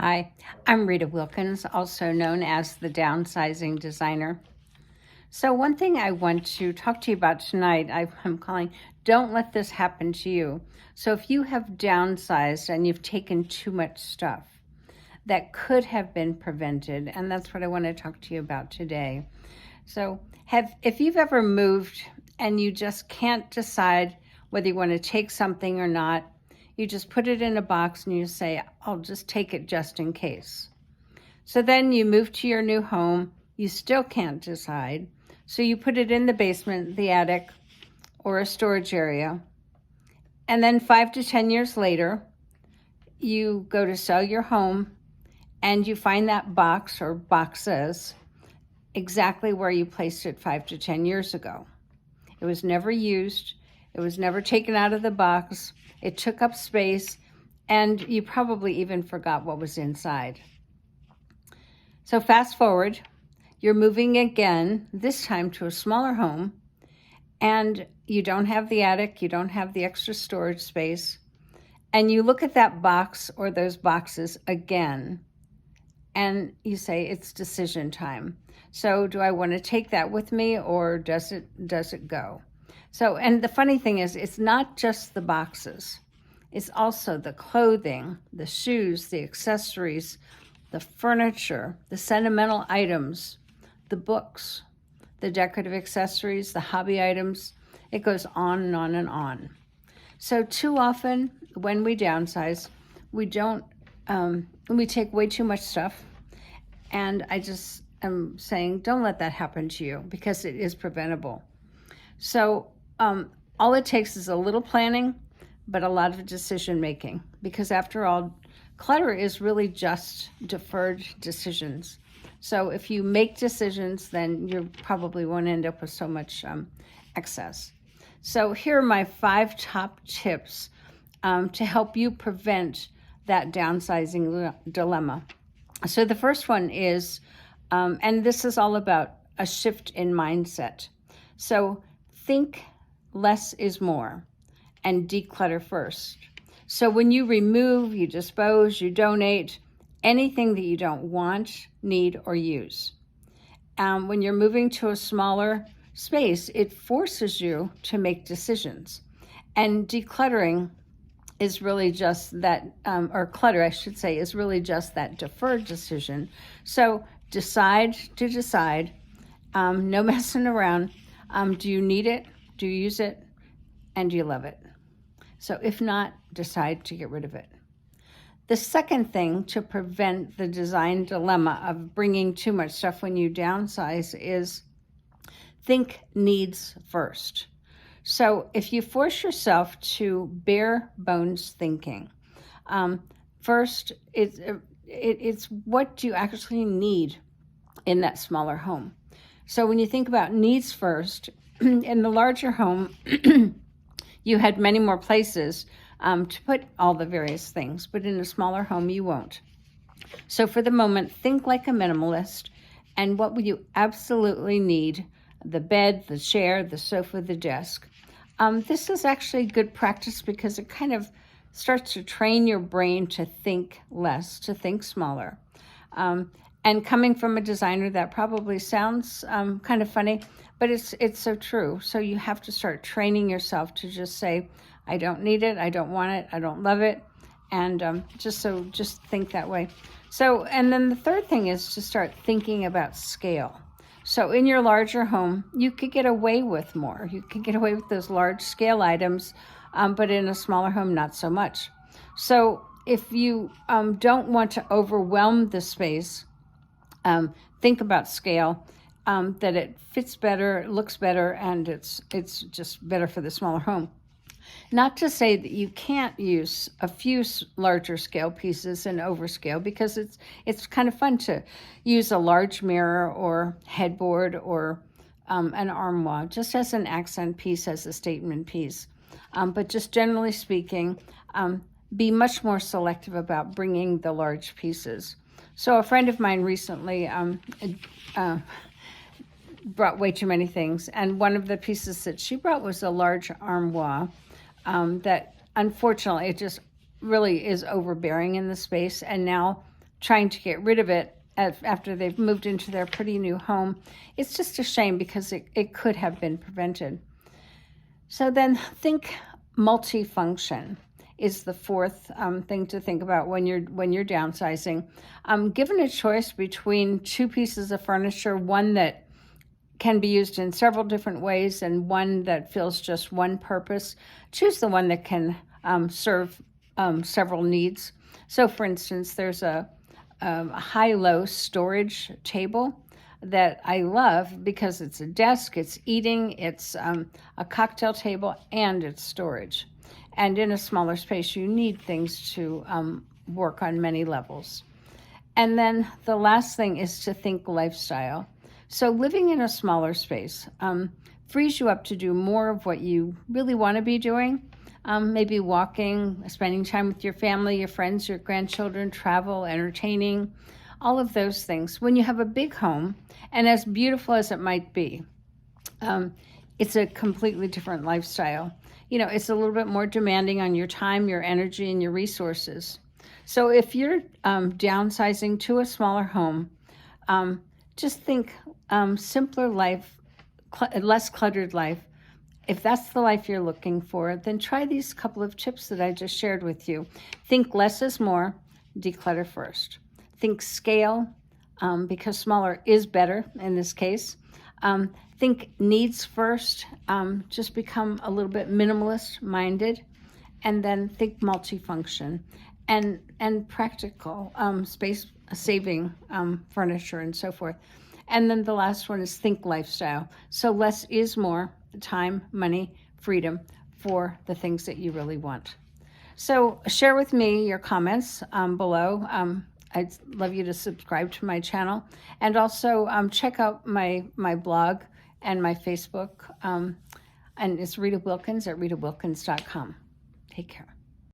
Hi, I'm Rita Wilkins, also known as the Downsizing Designer. So one thing I want to talk to you about tonight, I'm calling Don't Let This Happen to You. So if you have downsized and you've taken too much stuff, that could have been prevented, and that's what I want to talk to you about today. So if you've ever moved and you just can't decide whether you want to take something or not, you just put it in a box and you say, I'll just take it just in case. So then you move to your new home, you still can't decide. So you put it in the basement, the attic, or a storage area. And then 5 to 10 years later, you go to sell your home and you find that box or boxes exactly where you placed it 5 to 10 years ago. It was never used. It was never taken out of the box. It took up space, and you probably even forgot what was inside. So fast forward, you're moving again, this time to a smaller home, and you don't have the attic, you don't have the extra storage space, and you look at that box or those boxes again, and you say, it's decision time. So do I want to take that with me, or does it go? So, and the funny thing is, it's not just the boxes. It's also the clothing, the shoes, the accessories, the furniture, the sentimental items, the books, the decorative accessories, the hobby items. It goes on and on and on. So too often when we downsize, we take way too much stuff. And I just am saying, don't let that happen to you, because it is preventable. So all it takes is a little planning, but a lot of decision making, because after all, clutter is really just deferred decisions. So if you make decisions, then you probably won't end up with so much excess. So here are my 5 top tips to help you prevent that downsizing dilemma. So the first one is, and this is all about a shift in mindset. So think less is more, and declutter first. So when you remove, you dispose, you donate anything that you don't want, need, or use. When you're moving to a smaller space, it forces you to make decisions. And decluttering is really just that, or clutter, I should say, is really just that deferred decision. So decide to decide, no messing around. Do you need it? Do you use it? And do you love it? So if not, decide to get rid of it. The second thing to prevent the design dilemma of bringing too much stuff when you downsize is think needs first. So if you force yourself to bare bones thinking, first, it's what do you actually need in that smaller home. So when you think about needs first, in the larger home, you had many more places to put all the various things, but in a smaller home, you won't. So for the moment, think like a minimalist, and what will you absolutely need? The bed, the chair, the sofa, the desk. This is actually good practice because it kind of starts to train your brain to think less, to think smaller. And coming from a designer, that probably sounds kind of funny, but it's so true. So you have to start training yourself to just say, I don't need it, I don't want it, I don't love it, and just think that way. So, and then the third thing is to start thinking about scale. So in your larger home, you could get away with more. You could get away with those large scale items, but in a smaller home, not so much. So if you don't want to overwhelm the space, think about scale, that it fits better, looks better, and it's just better for the smaller home. Not to say that you can't use a few larger scale pieces and overscale, because it's kind of fun to use a large mirror or headboard or an armoire just as an accent piece, as a statement piece. But just generally speaking, be much more selective about bringing the large pieces. So a friend of mine recently brought way too many things, and one of the pieces that she brought was a large armoire that unfortunately it just really is overbearing in the space, and now trying to get rid of it after they've moved into their pretty new home. It's just a shame because it could have been prevented. So then think multifunction is the fourth thing to think about when you're downsizing. Given a choice between two pieces of furniture, one that can be used in several different ways and one that fills just one purpose, choose the one that can serve several needs. So for instance, there's a high-low storage table that I love because it's a desk, it's eating, it's a cocktail table, and it's storage. And in a smaller space, you need things to work on many levels. And then the last thing is to think lifestyle. So living in a smaller space frees you up to do more of what you really want to be doing. Maybe walking, spending time with your family, your friends, your grandchildren, travel, entertaining, all of those things. When you have a big home, and as beautiful as it might be, it's a completely different lifestyle. It's a little bit more demanding on your time, your energy, and your resources. So if you're downsizing to a smaller home, just think simpler life, less cluttered life. If that's the life you're looking for, then try these couple of tips that I just shared with you. Think less is more, declutter first. Think scale, because smaller is better in this case. Think needs first, just become a little bit minimalist minded, and then think multifunction and practical, space saving furniture and so forth. And then the last one is think lifestyle. So less is more, time, money, freedom for the things that you really want. So share with me your comments below. I'd love you to subscribe to my channel, and also check out my blog and my Facebook. And it's Rita Wilkins at ritawilkins.com. Take care.